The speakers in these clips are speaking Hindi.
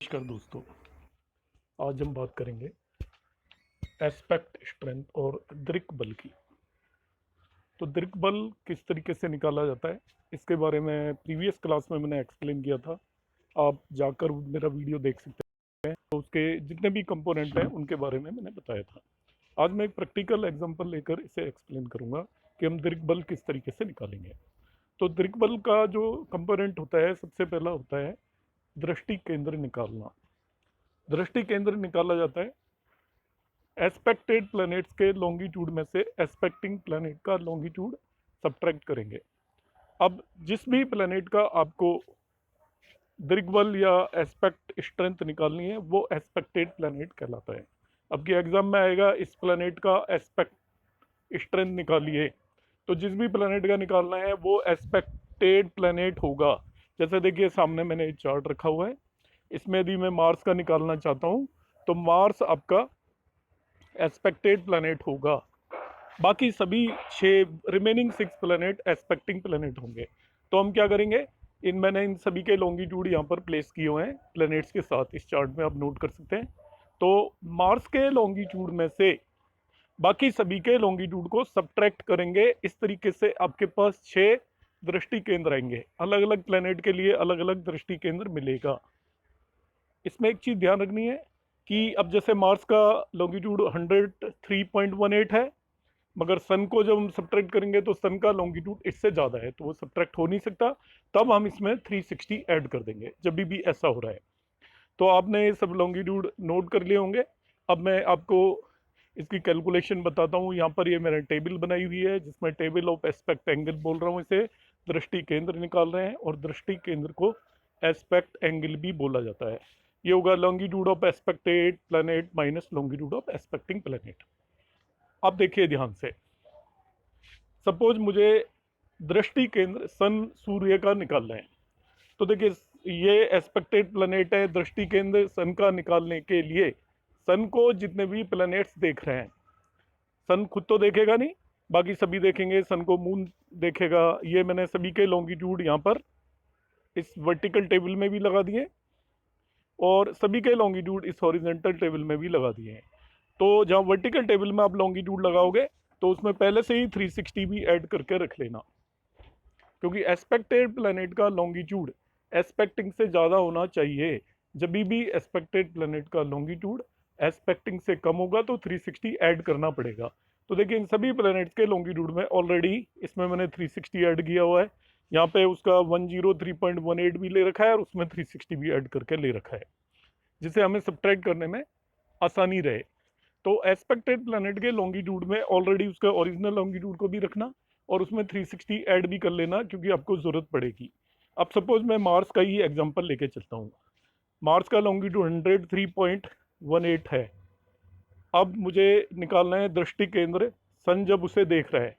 नमस्कार दोस्तों। आज हम बात करेंगे एस्पेक्ट स्ट्रेंथ और दृक् बल की। तो दृक् बल किस तरीके से निकाला जाता है इसके बारे में प्रीवियस क्लास में मैंने एक्सप्लेन किया था। आप जाकर मेरा वीडियो देख सकते हैं। तो उसके जितने भी कंपोनेंट हैं उनके बारे में मैंने बताया था। आज मैं एक प्रैक्टिकल एग्जांपल लेकर इसे एक्सप्लेन करूंगा कि हम दृक् बल किस तरीके से निकालेंगे। तो दृक् बल का जो कंपोनेंट होता है, सबसे पहला होता है दृष्टि केंद्र निकालना। दृष्टि केंद्र निकाला जाता है एस्पेक्टेड प्लैनेट्स के लॉन्गिट्यूड में से एस्पेक्टिंग प्लैनेट का लॉन्गिट्यूड सब्ट्रैक्ट करेंगे। अब जिस भी प्लैनेट का आपको दृक्बल या एस्पेक्ट स्ट्रेंथ निकालनी है वो एस्पेक्टेड प्लैनेट कहलाता है। अब के एग्जाम में आएगा इस प्लैनेट का एस्पेक्ट स्ट्रेंथ निकालिए, तो जिस भी प्लैनेट का निकालना है वो एस्पेक्टेड प्लैनेट होगा। जैसे देखिए सामने मैंने चार्ट रखा हुआ है, इसमें यदि मैं मार्स का निकालना चाहता हूँ तो मार्स आपका एस्पेक्टेड प्लैनेट होगा। बाकी सभी 6 रिमेनिंग 6 प्लैनेट एस्पेक्टिंग प्लैनेट होंगे। तो हम क्या करेंगे, मैंने इन सभी के लॉन्गिट्यूड यहाँ पर प्लेस किए हुए हैं प्लैनेट्स के साथ, इस चार्ट में आप नोट कर सकते हैं। तो मार्स के लॉन्गिट्यूड में से बाकी सभी के लॉन्गिट्यूड को सब्ट्रैक्ट करेंगे। इस तरीके से आपके पास 6 दृष्टि केंद्र आएंगे। अलग अलग प्लैनेट के लिए अलग अलग दृष्टि केंद्र मिलेगा। इसमें एक चीज़ ध्यान रखनी है कि अब जैसे मार्स का लॉन्गिट्यूड 103.18 है, मगर सन को जब हम सब्ट्रैक्ट करेंगे तो सन का लॉन्गिट्यूड इससे ज़्यादा है, तो वो सब्ट्रैक्ट हो नहीं सकता। तब हम इसमें 360 ऐड कर देंगे जब भी ऐसा हो रहा है। तो आपने ये सब लॉन्गिट्यूड नोट कर लिए होंगे। अब मैं आपको इसकी कैलकुलेशन बताता हूँ। यहाँ पर ये मैंने टेबल बनाई हुई है जिसमें टेबल ऑफ एस्पेक्ट एंगल बोल रहा हूँ इसे। दृष्टि केंद्र निकाल रहे हैं और दृष्टि केंद्र को एस्पेक्ट एंगल भी बोला जाता है। ये होगा longitude of expected planet minus longitude of expecting planet. अब देखिए ध्यान से, सपोज मुझे दृष्टि केंद्र सन सूर्य का निकालना है। तो देखिए ये एस्पेक्टेड प्लैनेट है। दृष्टि केंद्र सन का निकालने के लिए सन को जितने भी प्लैनेट्स देख रहे हैं, सन खुद तो देखेगा नहीं, बाकी सभी देखेंगे। सन को मून देखेगा। ये मैंने सभी के लॉन्गिट्यूड यहाँ पर इस वर्टिकल टेबल में भी लगा दिए और सभी के लॉन्गिट्यूड इस हॉरिजेंटल टेबल में भी लगा दिए हैं। तो जहाँ वर्टिकल टेबल में आप लॉन्गिट्यूड लगाओगे तो उसमें पहले से ही 360 भी ऐड करके रख लेना, क्योंकि एस्पेक्टेड प्लैनेट का लॉन्गिट्यूड एस्पेक्टिंग से ज़्यादा होना चाहिए। जब भी एस्पेक्टेड प्लैनेट का लॉन्गिट्यूड एस्पेक्टिंग से कम होगा तो 360 ऐड करना पड़ेगा। तो देखिए इन सभी प्लैनेट्स के लॉन्गिट्यूड में ऑलरेडी इसमें मैंने 360 ऐड किया हुआ है। यहाँ पे उसका 103.18 भी ले रखा है और उसमें 360 भी ऐड करके ले रखा है, जिसे हमें सब्ट्रैक्ट करने में आसानी रहे। तो एस्पेक्टेड प्लैनेट के लॉन्गिट्यूड में ऑलरेडी उसका ओरिजिनल लॉन्गिट्यूड को भी रखना और उसमें 360 ऐड भी कर लेना, क्योंकि आपको ज़रूरत पड़ेगी। अब सपोज मैं मार्स का ही एग्जांपल लेके चलता हूँ। मार्स का लॉन्गिट्यूड 103.18 है। अब मुझे निकालना है दृष्टि केंद्र सन जब उसे देख रहा है।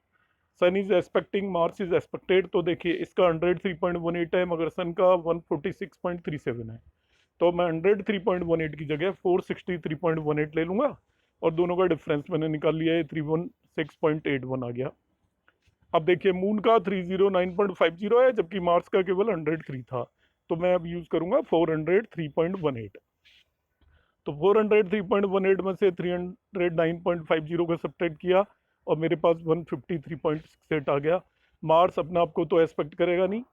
Sun is aspecting, Mars is aspected. तो देखिए इसका 103.18 है मगर सन का 146.37 है। तो मैं 103.18 की जगह 463.18 ले लूँगा और दोनों का डिफरेंस मैंने निकाल लिया है, 316.81 आ गया। अब देखिए मून का 309.50 है जबकि मार्स का केवल 103 था। तो मैं अब यूज़ करूँगा 403.18। तो 403.18 में से 309.50 का सब्ट्रैक्ट किया और मेरे पास 153.68 आ गया। मार्स अपने आप को तो एस्पेक्ट करेगा नहीं।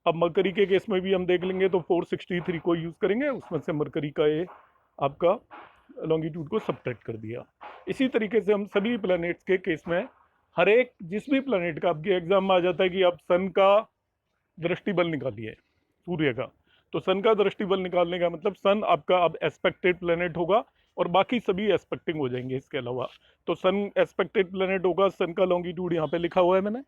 अब मरकरी के केस में भी हम देख लेंगे तो 463 को यूज़ करेंगे, उसमें से मरकरी का ये आपका लॉन्गिट्यूड को सब्ट्रैक्ट कर दिया। इसी तरीके से हम सभी प्लैनेट्स के केस में हर एक जिस भी प्लैनेट का आपके एग्जाम में आ जाता है कि आप सन का दृष्टि बल निकालिए सूर्य का, तो सन का दृष्टि बल निकालने का मतलब सन आपका अब एस्पेक्टेड प्लैनेट होगा और बाकी सभी एस्पेक्टिंग हो जाएंगे इसके अलावा। तो सन एस्पेक्टेड प्लैनेट होगा, सन का लॉन्गिट्यूड यहाँ पे लिखा हुआ है मैंने,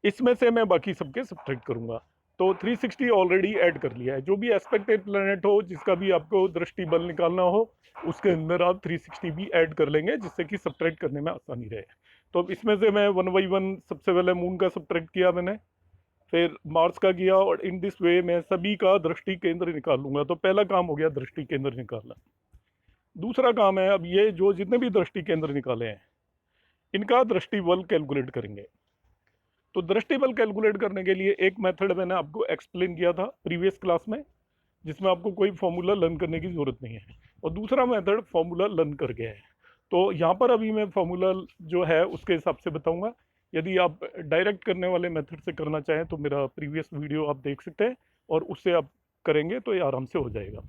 इसमें से मैं बाकी सबके सब्ट्रैक्ट करूंगा। तो 360 ऑलरेडी ऐड कर लिया है। जो भी एस्पेक्टेड प्लैनेट हो जिसका भी आपको दृष्टि बल निकालना हो उसके अंदर आप 360 भी ऐड कर लेंगे, जिससे कि सब्ट्रैक्ट करने में आसानी रहे। तो अब इसमें से मैं 1 बाई 1 सबसे पहले मून का सब्ट्रैक्ट किया मैंने, फिर मार्स का किया और इन दिस वे मैं सभी का दृष्टि केंद्र निकाल लूंगा। तो पहला काम हो गया दृष्टि केंद्र निकालना। दूसरा काम है अब ये जो जितने भी दृष्टि केंद्र निकाले हैं इनका दृष्टि बल कैलकुलेट करेंगे। तो दृष्टि बल कैलकुलेट करने के लिए एक मेथड मैंने आपको एक्सप्लेन किया था प्रीवियस क्लास में, जिसमें आपको कोई फॉर्मूला लर्न करने की ज़रूरत नहीं है, और दूसरा मेथड फॉर्मूला लर्न करके है। तो यहाँ पर अभी मैं फॉर्मूला जो है उसके हिसाब से बताऊंगा। यदि आप डायरेक्ट करने वाले मेथड से करना चाहें तो मेरा प्रीवियस वीडियो आप देख सकते हैं, और उससे आप करेंगे तो ये आराम से हो जाएगा।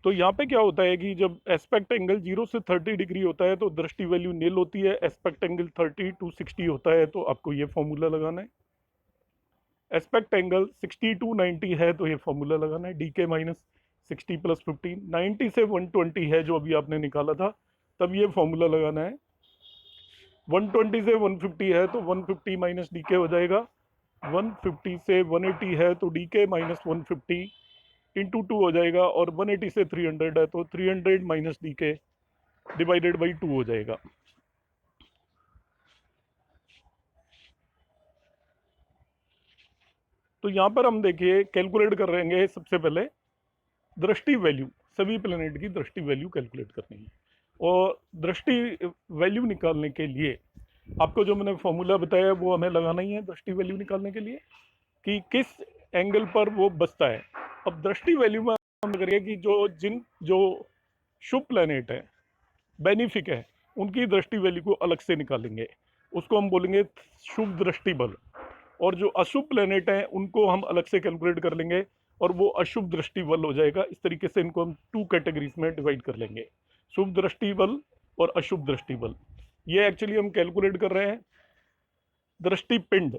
तो यहाँ पे क्या होता है कि जब एस्पेक्ट एंगल 0 से 30 डिग्री होता है तो दृष्टि वैल्यू नील होती है। एस्पेक्ट एंगल 30 to 60 होता है तो आपको ये फॉर्मूला लगाना है। एस्पेक्ट एंगल 60 to 90 है तो ये फॉर्मूला लगाना है, डी के माइनस 60 प्लस 15। 90 से 120 है जो अभी आपने निकाला था, तब ये फॉर्मूला लगाना है। 120 से 150 है तो 150 माइनस डी के हो जाएगा। 150 से 180 है तो डी के माइनस 150 इंटू 2 हो जाएगा, और 180 से 300 है तो 300 माइनस डी के डिवाइडेड बाई 2 हो जाएगा। तो यहाँ पर हम देखिए कैलकुलेट कर रहेंगे। सबसे पहले दृष्टि वैल्यू, सभी प्लेनेट की दृष्टि वैल्यू कैलकुलेट करनी है, और दृष्टि वैल्यू निकालने के लिए आपको जो मैंने फॉर्मूला बताया वो हमें लगाना ही है दृष्टि वैल्यू निकालने के लिए, कि किस एंगल पर वो बसता है। अब दृष्टि वैल्यू में हम करेंगे कि जो शुभ प्लेनेट है, बेनिफिक है, उनकी दृष्टि वैल्यू को अलग से निकालेंगे, उसको हम बोलेंगे शुभ दृष्टि बल। और जो अशुभ प्लेनेट हैं उनको हम अलग से कैलकुलेट कर लेंगे, और वो अशुभ दृष्टि बल हो जाएगा। इस तरीके से इनको हम 2 कैटेगरीज में डिवाइड कर लेंगे, शुभ दृष्टि बल और अशुभ दृष्टि बल। ये एक्चुअली हम कैलकुलेट कर रहे हैं दृष्टि पिंड।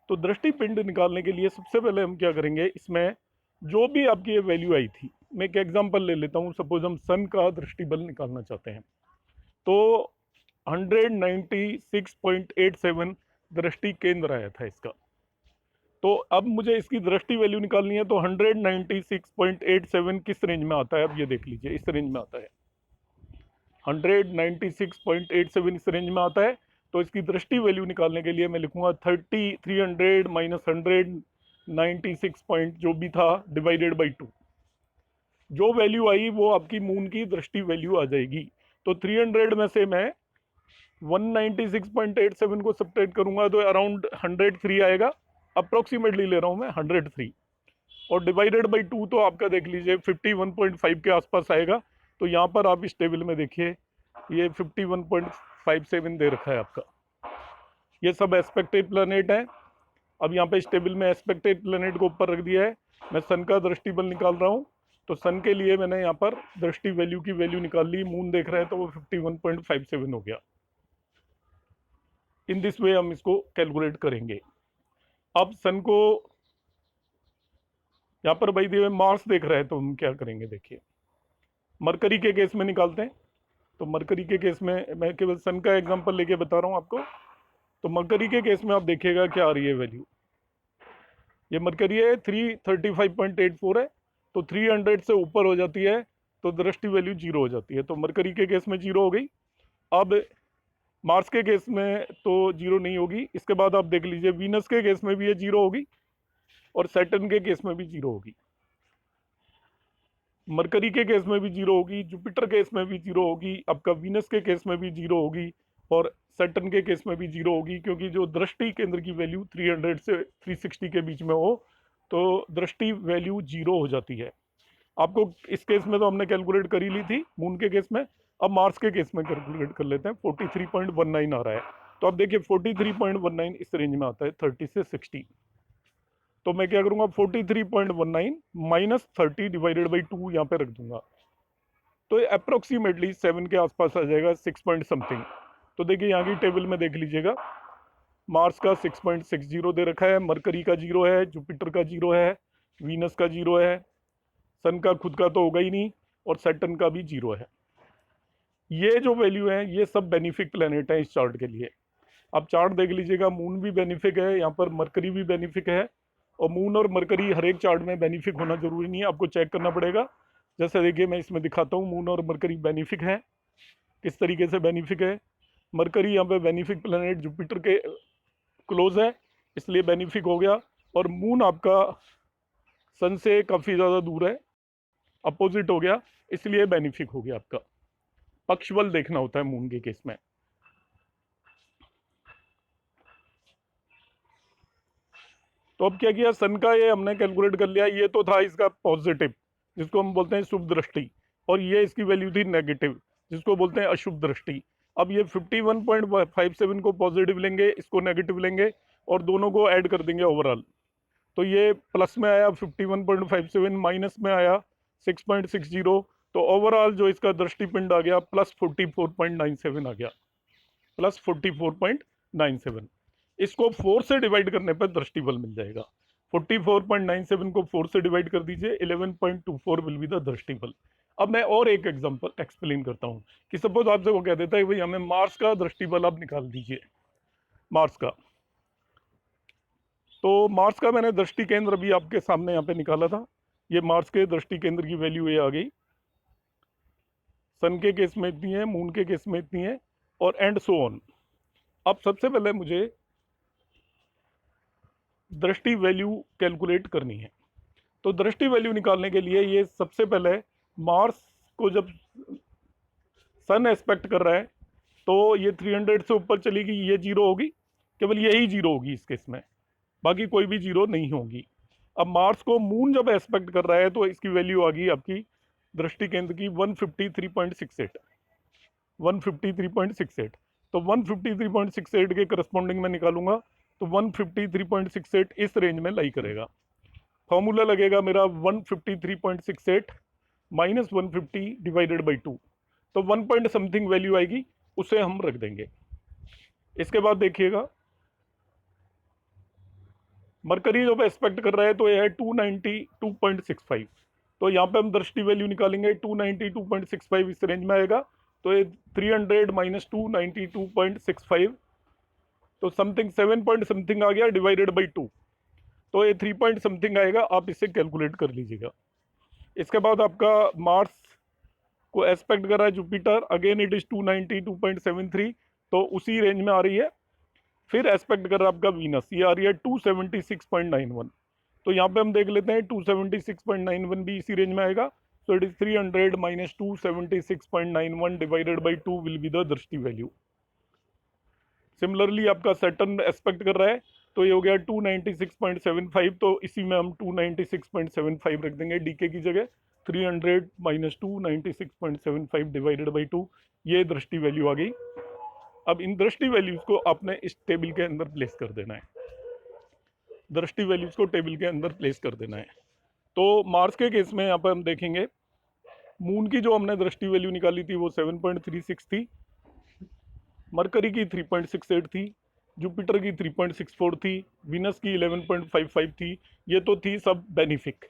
तो दृष्टि पिंड निकालने के लिए सबसे पहले हम क्या करेंगे, इसमें जो भी आपकी ये वैल्यू आई थी, मैं एक एग्जांपल ले लेता हूँ। सपोज हम सन का दृष्टि बल निकालना चाहते हैं, तो 196.87 दृष्टि केंद्र आया था इसका। तो अब मुझे इसकी दृष्टि वैल्यू निकालनी है, तो 196.87 किस रेंज में आता है, अब ये देख लीजिए, इस रेंज में आता है। 196.87 इस रेंज में आता है। तो इसकी दृष्टि वैल्यू निकालने के लिए मैं लिखूंगा 300 माइनस 196 पॉइंट जो भी था डिवाइडेड बाई 2। जो वैल्यू आई वो आपकी मून की दृष्टि वैल्यू आ जाएगी। तो 300 में से मैं 196.87 को सब्ट्रैक्ट करूंगा तो अराउंड 103 आएगा। अप्रोक्सीमेटली ले रहा हूं मैं 103, और डिवाइडेड बाई 2 तो आपका देख लीजिए 51.5 के आसपास आएगा। तो यहाँ पर आप इस टेबल में देखिए ये 51.57 दे रखा है आपका। ये सब एस्पेक्टेड प्लैनेट है। अब यहाँ पे इस टेबल में एस्पेक्टेड प्लैनेट को ऊपर रख दिया है। मैं सन का दृष्टि बल निकाल रहा हूँ, तो सन के लिए मैंने यहाँ पर दृष्टि वैल्यू की वैल्यू निकाल ली। मून देख रहे हैं तो वो 51.57 हो गया। इन दिस वे हम इसको कैलकुलेट करेंगे। अब सन को यहाँ पर भाई दिए मार्स देख रहे हैं तो हम क्या करेंगे, देखिए मरकरी के केस में निकालते हैं। तो मरकरी के केस में मैं केवल सन का एग्जांपल लेके बता रहा हूँ आपको। तो मरकरी के केस में आप देखिएगा क्या आ रही है वैल्यू। ये मरकरी है 335.84 है, तो 300 से ऊपर हो जाती है तो दृष्टि वैल्यू 0 हो जाती है। तो मरकरी के केस में 0 हो गई। अब मार्स के केस में तो 0 नहीं होगी। इसके बाद आप देख लीजिए वीनस के केस में भी ये 0 होगी, और सैटर्न के केस में भी 0 होगी। मरकरी के केस में भी 0 होगी, जुपिटर के केस में भी 0 होगी, आपका वीनस के केस में भी 0 होगी, और सैटर्न के केस में भी 0 होगी। क्योंकि जो दृष्टि केंद्र की वैल्यू 300 से 360 के बीच में हो तो दृष्टि वैल्यू 0 हो जाती है। आपको इस केस में तो हमने कैलकुलेट कर ही ली थी मून के केस में। अब मार्स के केस में कैलकुलेट कर लेते हैं। 43.19 आ रहा है। तो अब देखिए 43.19 इस रेंज में आता है 30 से 60। तो मैं क्या करूंगा 43.19 माइनस 30 डिवाइडेड बाई 2 यहाँ पे रख दूंगा, तो अप्रोक्सीमेटली 7 के आसपास आ जाएगा, 6 पॉइंट समथिंग। तो देखिए यहाँ की टेबल में देख लीजिएगा, मार्स का 6.60 दे रखा है, मरकरी का 0 है, जुपिटर का 0 है, वीनस का 0 है, सन का खुद का तो होगा ही नहीं, और सैटर्न का भी 0 है। ये जो वैल्यू है ये सब बेनिफिक प्लेनेट है इस चार्ट के लिए। आप चार्ट देख लीजिएगा, मून भी बेनिफिक है, यहाँ पर मरकरी भी बेनिफिक है। और मून और मरकरी हर एक चार्ट में बेनिफिक होना जरूरी नहीं है, आपको चेक करना पड़ेगा। जैसे देखिए मैं इसमें दिखाता हूँ मून और मरकरी बेनिफिक है, किस तरीके से बेनिफिक है। मरकरी यहाँ पे बेनिफिक प्लेनेट जुपिटर के क्लोज है इसलिए बेनिफिक हो गया, और मून आपका सन से काफ़ी ज़्यादा दूर है, अपोजिट हो गया, इसलिए बेनिफिक हो गया आपका। पक्षबल देखना होता है मून के केस में। तो अब क्या किया, सन का ये हमने कैलकुलेट कर लिया, ये तो था इसका पॉजिटिव जिसको हम बोलते हैं शुभ दृष्टि, और ये इसकी वैल्यू थी नेगेटिव जिसको बोलते हैं अशुभ दृष्टि। अब ये 51.57 को पॉजिटिव लेंगे, इसको नेगेटिव लेंगे और दोनों को ऐड कर देंगे ओवरऑल। तो ये प्लस में आया 51.57, माइनस में आया 6.60, तो ओवरऑल जो इसका दृष्टिपिंड आ गया प्लस 44.97 आ गया, प्लस 44.97। इसको 4 से डिवाइड करने पर दृष्टि बल मिल जाएगा। 44.97 को 4 से डिवाइड कर दीजिए, 11.24 विल बी द दृष्टि बल। अब मैं और एक एग्जांपल एक्सप्लेन करता हूं कि सपोज आपसे वो कह देता है भाई हमें मार्स का दृष्टि बल आप निकाल दीजिए, मार्स का। तो मार्स का मैंने दृष्टि केंद्र अभी आपके सामने यहाँ पे निकाला था, ये मार्स के दृष्टि केंद्र की वैल्यू ये आ गई। सन के केस में इतनी है, मून के केस में इतनी है, और एंड सो ऑन। अब सबसे पहले मुझे दृष्टि वैल्यू कैलकुलेट करनी है। तो दृष्टि वैल्यू निकालने के लिए ये सबसे पहले मार्स को जब सन एस्पेक्ट कर रहा है तो ये 300 से ऊपर चलेगी, ये जीरो होगी, केवल यही जीरो होगी इस केस में, बाकी कोई भी जीरो नहीं होगी। अब मार्स को मून जब एस्पेक्ट कर रहा है तो इसकी वैल्यू आ गई आपकी दृष्टि केंद्र की 153.68, 153.68। तो 153.68 के करस्पॉन्डिंग में निकालूंगा तो 153.68 इस रेंज में लाई करेगा। फॉर्मूला लगेगा मेरा 153.68 माइनस 150 डिवाइडेड बाई 2, तो 1 पॉइंट समथिंग वैल्यू आएगी, उसे हम रख देंगे। इसके बाद देखिएगा मरकरी जब एक्सपेक्ट कर रहा है तो यह है 292.65, तो यहाँ पे हम दृष्टि वैल्यू निकालेंगे 292.65 इस रेंज में आएगा, तो ये 300 माइनस 292.65, तो समथिंग 7 पॉइंट समथिंग आ गया डिवाइडेड बाई 2, तो ये 3 पॉइंट समथिंग आएगा, आप इसे कैलकुलेट कर लीजिएगा। इसके बाद आपका मार्स को एस्पेक्ट कर रहा है जुपिटर, अगेन इट इज 292.73, तो उसी रेंज में आ रही है। फिर एस्पेक्ट कर रहा है आपका वीनस, ये आ रही है 276.91, तो यहाँ पे हम देख लेते हैं 276.91 भी इसी रेंज में आएगा, so it is 300 minus 276.91 divided by 2 will be the दृष्टि वैल्यू। सिमिलरली आपका सैटर्न एस्पेक्ट कर रहा है तो ये हो गया 296.75, तो इसी में हम 296.75 रख देंगे डीके की जगह, 300 माइनस 296.75 डिवाइडेड बाई 2, ये दृष्टि वैल्यू आ गई। अब इन दृष्टि वैल्यूज को आपने इस टेबल के अंदर प्लेस कर देना है, दृष्टि वैल्यूज को टेबल के अंदर प्लेस कर देना है। तो मार्स के केस में यहाँ पर हम देखेंगे मून की जो हमने दृष्टि वैल्यू निकाली थी वो 7.36 थी, मरकरी की 3.68 थी, जुपिटर की 3.64 थी, वीनस की 11.55 थी, ये तो थी सब बेनिफिक,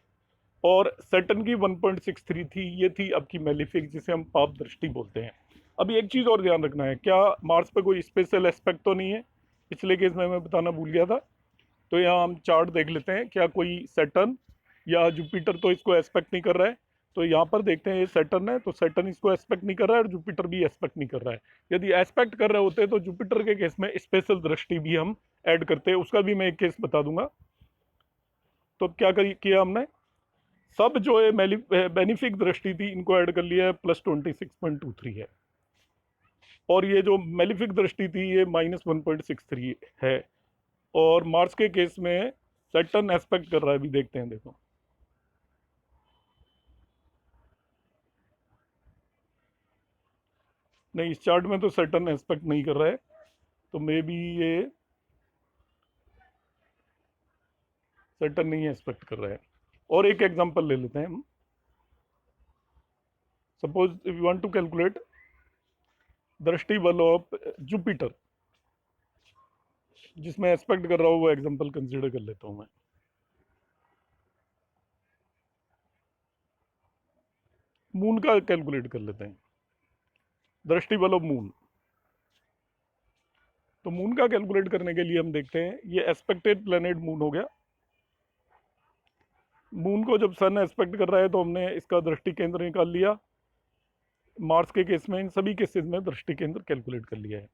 और सैटर्न की 1.63 थी, ये थी आपकी मेलिफिक जिसे हम पाप दृष्टि बोलते हैं। अभी एक चीज़ और ध्यान रखना है, क्या मार्स पे कोई स्पेशल एस्पेक्ट तो नहीं है, पिछले केस में मैं बताना भूल गया था। तो यहाँ हम चार्ट देख लेते हैं, क्या कोई सैटर्न या जुपिटर तो इसको एस्पेक्ट नहीं कर रहा है, तो यहाँ पर देखते हैं ये सैटर्न है, तो सैटर्न इसको एस्पेक्ट नहीं कर रहा है और जुपिटर भी एस्पेक्ट नहीं कर रहा है। यदि एस्पेक्ट कर रहे होते तो जुपिटर के केस में स्पेशल दृष्टि भी हम ऐड करते हैं, उसका भी मैं एक केस बता दूंगा। तो क्या किया हमने, सब जो है बेनिफिक दृष्टि थी इनको ऐड कर लिया है, प्लस 26.23 है, और ये जो मेलिफिक दृष्टि थी ये माइनस 1.63 है, और मार्स के केस में सैटर्न एस्पेक्ट कर रहा है, अभी देखते हैं, देखो नहीं इस चार्ट में तो सैटर्न एस्पेक्ट नहीं कर रहा है, तो मे बी ये सैटर्न नहीं एस्पेक्ट कर रहा है। और एक एग्जांपल ले लेते हैं हम, suppose if you want to calculate दृष्टि बल ऑफ जुपिटर जिसमें एस्पेक्ट कर रहा हूँ, वो एग्जांपल कंसीडर कर लेता हूं मैं। मून का कैलकुलेट कर लेते हैं, दृष्टि बल ऑफ मून। तो मून का कैलकुलेट करने के लिए हम देखते हैं, ये एस्पेक्टेड प्लेनेट मून हो गया। मून को जब सन एस्पेक्ट कर रहा है तो हमने इसका दृष्टि केंद्र निकाल लिया, मार्स के केस में इन सभी केसेस में दृष्टि केंद्र कैलकुलेट कर लिया है।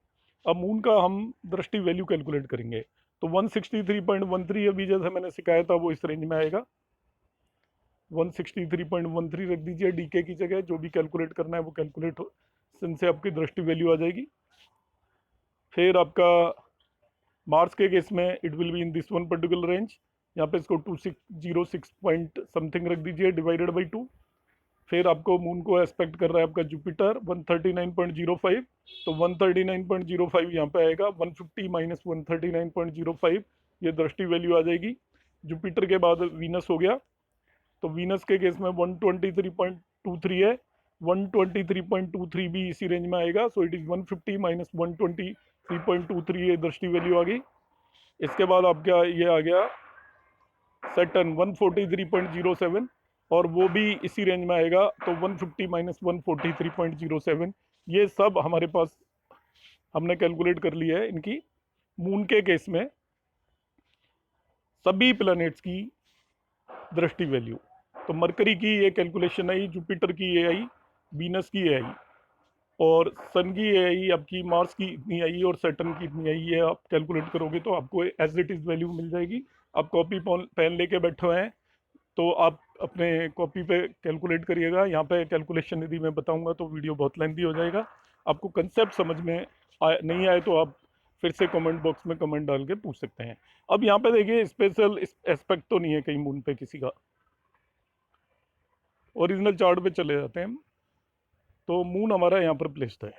अब मून का हम दृष्टि वैल्यू कैलकुलेट करेंगे, तो 163.13 अभी जैसे मैंने सिखाया था वो इस रेंज में आएगा, 163.13 रख दीजिए डीके की जगह, जो भी कैलकुलेट करना है वो कैलकुलेट हो, सन से आपकी दृष्टि वैल्यू आ जाएगी। फिर आपका मार्स के केस में it will be in this one particular range, यहाँ पे इसको 2606 पॉइंट समथिंग रख दीजिए डिवाइडेड बाई 2। फिर आपको मून को एस्पेक्ट कर रहा है आपका जुपिटर 139.05, तो 139.05 यहाँ पे आएगा। 150 माइनस 139.05 ये दृष्टि वैल्यू आ जाएगी। जुपिटर के बाद वीनस हो गया, तो वीनस के केस में 123.23 है, 123.23 भी इसी रेंज में आएगा। सो इट इज़ 150 माइनस 123.23 ये दृष्टि वैल्यू आ गई। इसके बाद आपका ये आ गया सैटर्न 143.07, और वो भी इसी रेंज में आएगा, तो 150 माइनस 143.07 ये सब हमारे पास हमने कैलकुलेट कर लिया है इनकी। मून के केस में सभी प्लैनेट्स की दृष्टि वैल्यू, तो मरकरी की ये कैलकुलेशन आई, जुपिटर की ये आई, वीनस की ये आई, और सन की ये आई आपकी, मार्स की इतनी आई और सैटर्न की इतनी आई। ये आप कैलकुलेट करोगे तो आपको एज इट इज़ वैल्यू मिल जाएगी। आप कॉपी पेन लेके बैठे हुए हैं तो आप अपने कॉपी पे कैलकुलेट करिएगा। यहाँ पे कैलकुलेशन यदि मैं बताऊंगा तो वीडियो बहुत लेंथी हो जाएगा। आपको कंसेप्ट समझ में नहीं आए तो आप फिर से कमेंट बॉक्स में कमेंट डाल के पूछ सकते हैं। अब यहाँ पे देखिए स्पेशल एस्पेक्ट तो नहीं है कहीं मून पे किसी का। ओरिजिनल चार्ट पे चले जाते हैं हम, तो मून हमारा यहाँ पर प्लेस्ड है।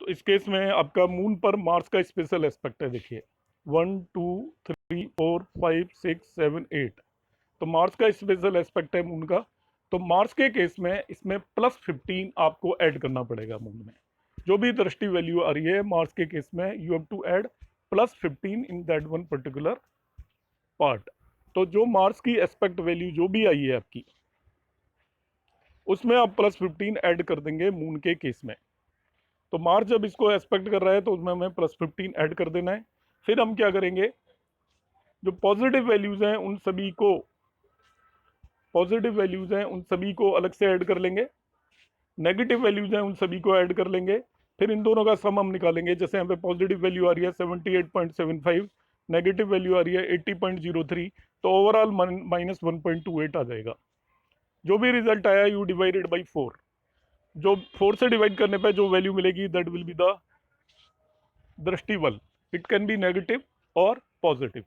तो इस केस में आपका मून पर मार्स का स्पेशल एस्पेक्ट है, देखिए 1 2 3 4 5 6 7 8, तो मार्स का स्पेशल एस्पेक्ट है मून का। तो मार्स के केस में इसमें +15 आपको ऐड करना पड़ेगा मून में। जो भी दृष्टि वैल्यू आ रही है मार्स के केस में, you have to add +15 in that one particular part. तो जो मार्स की एस्पेक्ट वैल्यू जो भी आई है आपकी, उसमें आप +15 ऐड कर देंगे मून के केस में। तो मार्स जब इसको एस्पेक्ट कर रहा है तो उसमें हमें +15 ऐड कर देना है। फिर हम क्या करेंगे, जो पॉजिटिव वैल्यूज हैं उन सभी को अलग से ऐड कर लेंगे, नेगेटिव वैल्यूज हैं उन सभी को ऐड कर लेंगे। फिर इन दोनों का सम हम निकालेंगे। जैसे यहाँ पे पॉजिटिव वैल्यू आ रही है 78.75, नेगेटिव वैल्यू आ रही है 80.03, तो ओवरऑल -1.28 आ जाएगा। जो भी रिजल्ट आया यू डिवाइडेड बाई 4, जो 4 से डिवाइड करने पे जो वैल्यू मिलेगी दैट विल बी द दृष्टि बल। इट कैन बी नेगेटिव और पॉजिटिव।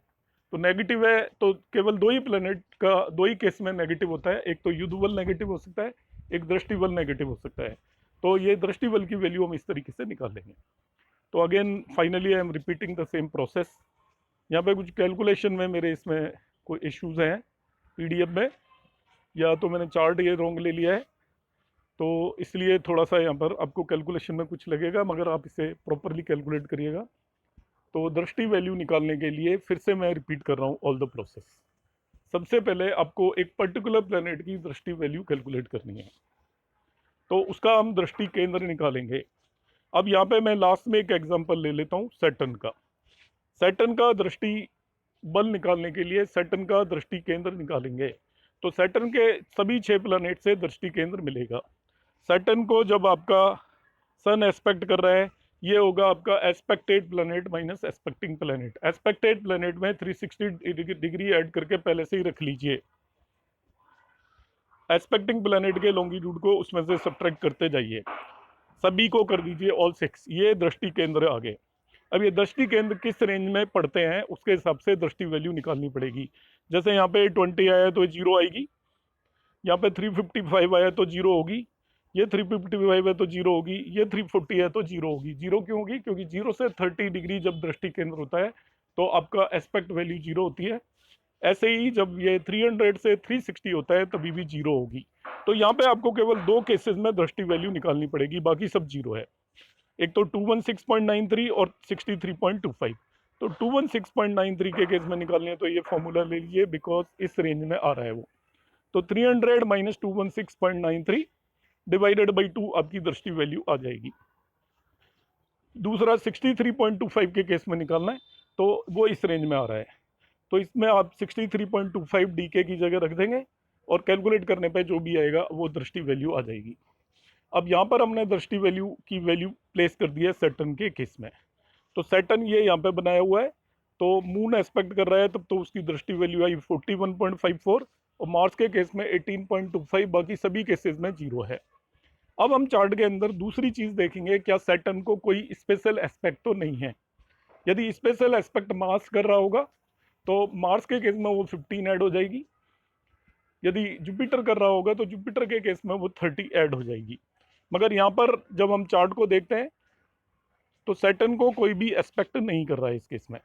तो नेगेटिव है तो केवल दो ही प्लेनेट का दो ही केस में नेगेटिव होता है, एक तो युद्ध बल नेगेटिव हो सकता है, एक दृष्टि बल नेगेटिव हो सकता है। तो ये दृष्टि बल की वैल्यू हम इस तरीके से निकाल लेंगे। तो again finally I am repeating the same process. यहाँ पे कुछ कैलकुलेशन में मेरे इसमें कोई इश्यूज हैं पीडीएफ में, या तो मैंने चार्ट ये रॉन्ग ले लिया है, तो इसलिए थोड़ा सा यहाँ पर आपको कैलकुलेशन में कुछ लगेगा, मगर आप इसे प्रॉपरली कैलकुलेट करिएगा। तो दृष्टि वैल्यू निकालने के लिए फिर से मैं रिपीट कर रहा हूँ ऑल द प्रोसेस। सबसे पहले आपको एक पर्टिकुलर प्लेनेट की दृष्टि वैल्यू कैलकुलेट करनी है, तो उसका हम दृष्टि केंद्र निकालेंगे। अब यहाँ पे मैं लास्ट में एक एग्जांपल ले लेता हूँ सैटर्न का। सैटर्न का दृष्टि बल निकालने के लिए सैटर्न का दृष्टि केंद्र निकालेंगे। तो सैटर्न के सभी 6 प्लैनेट से दृष्टि केंद्र मिलेगा। सैटर्न को जब आपका सन एस्पेक्ट कर रहा है, ये होगा आपका expected planet minus expecting planet. Expected planet में 360 डिग्री ऐड करके पहले से ही रख लीजिए। एस्पेक्टिंग प्लैनेट के लॉन्गिट्यूड को उसमें से सब्ट्रैक्ट करते जाइए, सभी को कर दीजिए ऑल 6। ये दृष्टि केंद्र आ गए। अब ये दृष्टि केंद्र किस रेंज में पड़ते हैं उसके हिसाब से दृष्टि वैल्यू निकालनी पड़ेगी। जैसे यहाँ पे 20 आया तो 0 आएगी, यहाँ पे 355 आया तो 0 होगी, ये 355 है तो 0 होगी, ये 340 है तो 0 होगी। 0 क्यों होगी? क्योंकि 0 से 30 डिग्री जब दृष्टि केंद्र होता है तो आपका एस्पेक्ट वैल्यू 0 होती है। ऐसे ही जब ये 300 से 360 होता है तभी भी 0 होगी। तो यहाँ पे आपको केवल 2 केसेस में दृष्टि वैल्यू निकालनी पड़ेगी, बाकी सब 0 है। एक तो 216.93 और 63.25। तो 216.93 के केस में निकालनी है तो ये फॉर्मूला ले लीजिए, बिकॉज इस रेंज में आ रहा है वो। तो 300 माइनस 216.93 डिवाइडेड बाई 2 आपकी दृष्टि वैल्यू आ जाएगी। दूसरा 63.25 के केस में निकालना है तो वो इस रेंज में आ रहा है, तो इसमें आप 63.25 डीके की जगह रख देंगे और कैलकुलेट करने पे जो भी आएगा वो दृष्टि वैल्यू आ जाएगी। अब यहाँ पर हमने दृष्टि वैल्यू की वैल्यू प्लेस कर दी है सैटर्न के केस में। तो सैटर्न ये यहाँ पे बनाया हुआ है, तो मून एस्पेक्ट कर रहा है तब तो उसकी दृष्टि वैल्यू आई 41.54, और मार्स के केस में 18.25, बाकी सभी केसेस में 0 है। अब हम चार्ट के अंदर दूसरी चीज़ देखेंगे, क्या सैटर्न को कोई स्पेशल एस्पेक्ट तो नहीं है। यदि स्पेशल एस्पेक्ट मार्स कर रहा होगा तो मार्स के केस में वो 15 ऐड हो जाएगी, यदि जुपिटर कर रहा होगा तो जुपिटर के केस में वो 30 ऐड हो जाएगी। मगर यहाँ पर जब हम चार्ट को देखते हैं तो सैटर्न को कोई भी एस्पेक्ट नहीं कर रहा है इस केस में,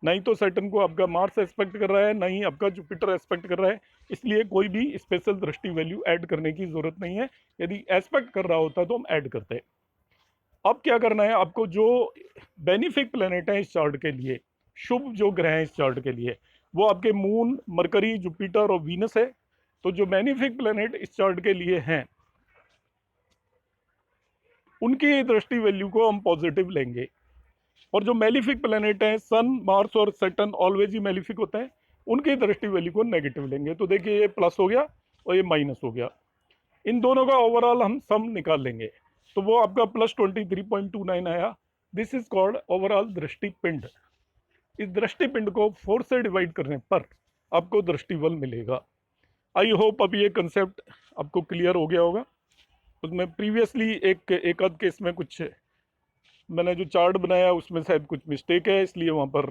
नहीं तो सैटर्न को आपका मार्स एस्पेक्ट कर रहा है, नहीं आपका जुपिटर एस्पेक्ट कर रहा है, इसलिए कोई भी स्पेशल दृष्टि वैल्यू ऐड करने की जरूरत नहीं है। यदि एस्पेक्ट कर रहा होता तो हम ऐड करते हैं। अब क्या करना है आपको, जो बेनिफिक प्लेनेट है इस चार्ट के लिए, शुभ जो ग्रह हैं इस चार्ट के लिए, वो आपके मून, मरकरी, जुपिटर और वीनस है। तो जो बेनिफिक प्लेनेट इस चार्ट के लिए हैं उनकी दृष्टि वैल्यू को हम पॉजिटिव लेंगे, और जो मेलिफिक प्लेनेट हैं सन, मार्स और सैटर्न ऑलवेज ही मेलिफिक होते हैं, उनकी दृष्टि वैल्यू को नेगेटिव लेंगे। तो देखिए ये प्लस हो गया और ये माइनस हो गया, इन दोनों का ओवरऑल हम सम निकाल लेंगे तो वो आपका प्लस 23.29 आया। दिस इज कॉल्ड ओवरऑल दृष्टिपिंड। इस दृष्टिपिंड को 4 से डिवाइड करने पर आपको दृष्टिबल मिलेगा। आई होप अब ये कंसेप्ट आपको क्लियर हो गया होगा। उसमें प्रीवियसली एक आध केस में कुछ मैंने जो चार्ट बनाया उसमें शायद कुछ मिस्टेक है, इसलिए वहाँ पर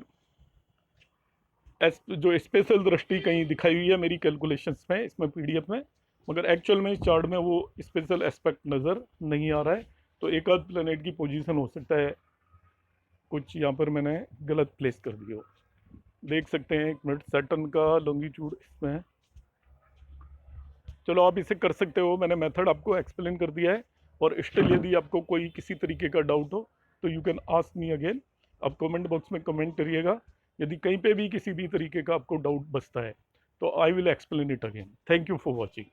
जो स्पेशल दृष्टि कहीं दिखाई हुई है मेरी कैलकुलेशंस में, इसमें पीडीएफ में, मगर एक्चुअल में इस चार्ट में वो स्पेशल एस्पेक्ट नज़र नहीं आ रहा है। तो एक आध प्लेनेट की पोजीशन हो सकता है कुछ यहाँ पर मैंने गलत प्लेस कर दी हो। देख सकते हैं, एक मिनट, सैटर्न का लॉन्गिट्यूड इसमें है। चलो आप इसे कर सकते हो, मैंने मेथड आपको एक्सप्लेन कर दिया है। और स्टिल यदि आपको कोई किसी तरीके का डाउट हो तो you can ask me again. आप कमेंट बॉक्स में कमेंट करिएगा, यदि कहीं पे भी किसी भी तरीके का आपको डाउट बचता है तो I will explain it again. Thank you for watching.